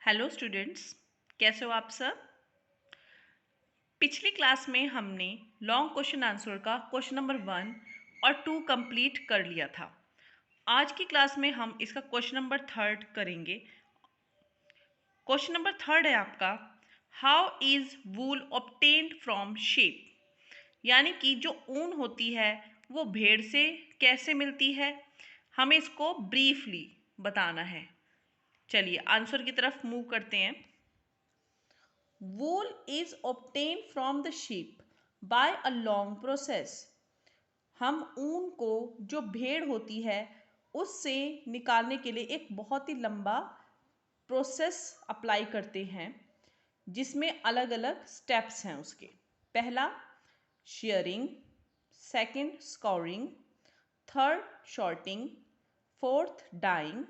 Hello students, कैसे हो आप सब। पिछली क्लास में हमने लॉन्ग क्वेश्चन आंसर का क्वेश्चन नंबर 1 और 2 कंप्लीट कर लिया था। आज की क्लास में हम इसका क्वेश्चन नंबर 3 करेंगे। क्वेश्चन नंबर 3 है आपका, how is wool obtained from sheep। यानी कि जो ऊन होती है वो भेड़ से कैसे मिलती है, हमें इसको ब्रीफली बताना है। चलिए आंसर की तरफ मूव करते हैं। Wool is obtained from the sheep by a long process। हम ऊन को जो भेड़ होती है उससे निकालने के लिए एक बहुत ही लंबा प्रोसेस अप्लाई करते हैं, जिसमें अलग अलग स्टेप्स हैं उसके। पहला shearing, second scouring, third sorting, fourth dyeing,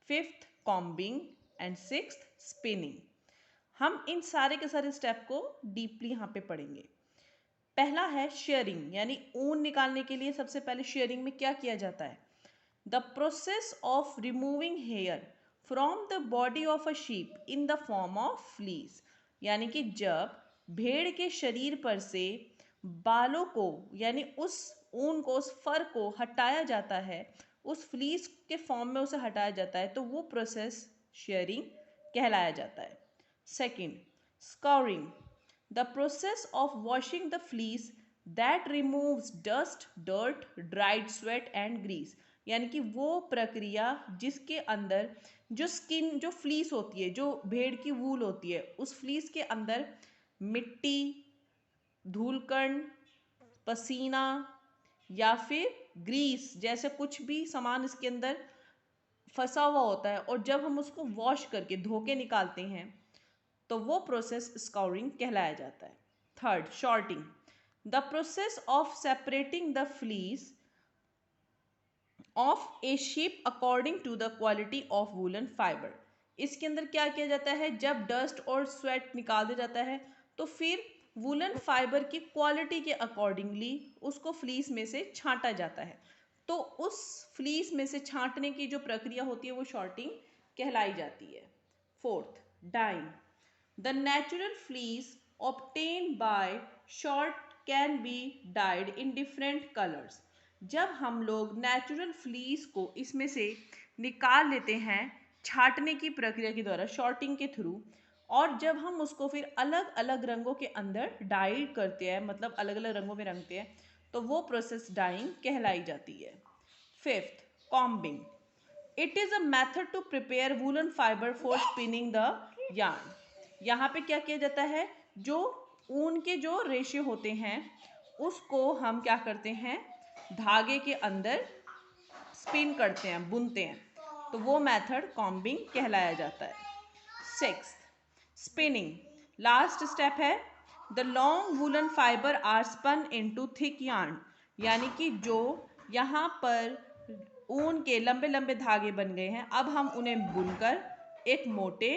fifth combing and sixth spinning. हम इन सारे के सारे स्टेप को डीपली यहाँ पे पढ़ेंगे। पहला है शेयरिंग, यानी ऊन निकालने के लिए सबसे पहले शेयरिंग में क्या किया जाता है, the process of removing hair from the body of a sheep in the form of fleece. यानी कि जब भेड़ के शरीर पर से बालों को यानी उस ऊन को, उस फर को हटाया जाता है, उस फ्लीस के फॉर्म में उसे हटाया जाता है, तो वो प्रोसेस शेयरिंग कहलाया जाता है। Second, scouring, the process of washing the fleece that removes dust, dirt, dried sweat and grease। यानी कि वो प्रक्रिया जिसके अंदर जो स्किन, जो फ्लीस होती है, जो भेड़ की वूल होती है, उस फ्लीस के अंदर मिट्टी, धूलकण, पसीना या फिर ग्रीस जैसे कुछ भी सामान इसके अंदर फंसा हुआ होता है, और जब हम उसको वॉश करके धो के निकालते हैं तो वो प्रोसेस स्काउरिंग कहलाया जाता है। Third sorting, the process of separating the fleece of a sheep according to the quality of woollen fibre. इसके अंदर क्या किया जाता है, जब डस्ट और स्वेट निकाल दिया जाता है तो फिर वूलन फाइबर की क्वालिटी के अकॉर्डिंगली उसको फ्लीस में से छांटा जाता है। तो उस फ्लीस में से छांटने की जो प्रक्रिया होती है वो शॉर्टिंग कहलाई जाती है। Fourth dyeing, the natural fleece obtained by short can be dyed in different colors। जब हम लोग नेचुरल फ्लीस को इसमें से निकाल लेते हैं छाटने की प्रक्रिया के द्वारा, शॉर्टिंग के थ्रू, और जब हम उसको फिर अलग अलग रंगों के अंदर डाई करते हैं, मतलब अलग अलग रंगों में रंगते हैं, तो वो प्रोसेस डाइंग कहलाई जाती है। Fifth combing, it is a method to prepare woollen fibre for spinning the yarn। यहाँ पे क्या किया जाता है, जो ऊन के जो रेशे होते हैं उसको हम क्या करते हैं, धागे के अंदर स्पिन करते हैं, बुनते हैं, तो वो मेथड कॉम्बिंग कहलाया जाता है। सिक्स्थ स्पिनिंग, लास्ट स्टेप है, the long woollen fibre are spun into thick yarn। यानी कि जो यहाँ पर ऊन के लंबे लंबे धागे बन गए हैं, अब हम उन्हें बुनकर एक मोटे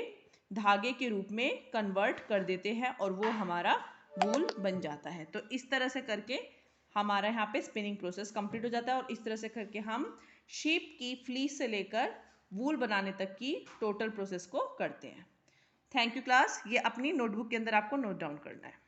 धागे के रूप में कन्वर्ट कर देते हैं और वो हमारा वूल बन जाता है। तो इस तरह से करके हमारा यहाँ पे स्पिनिंग प्रोसेस कंप्लीट हो जाता है, और इस तरह से करके हम शीप की फ्लीस से लेकर वूल बनाने तक की टोटल प्रोसेस को करते हैं। थैंक यू क्लास, ये अपनी नोटबुक के अंदर आपको नोट डाउन करना है।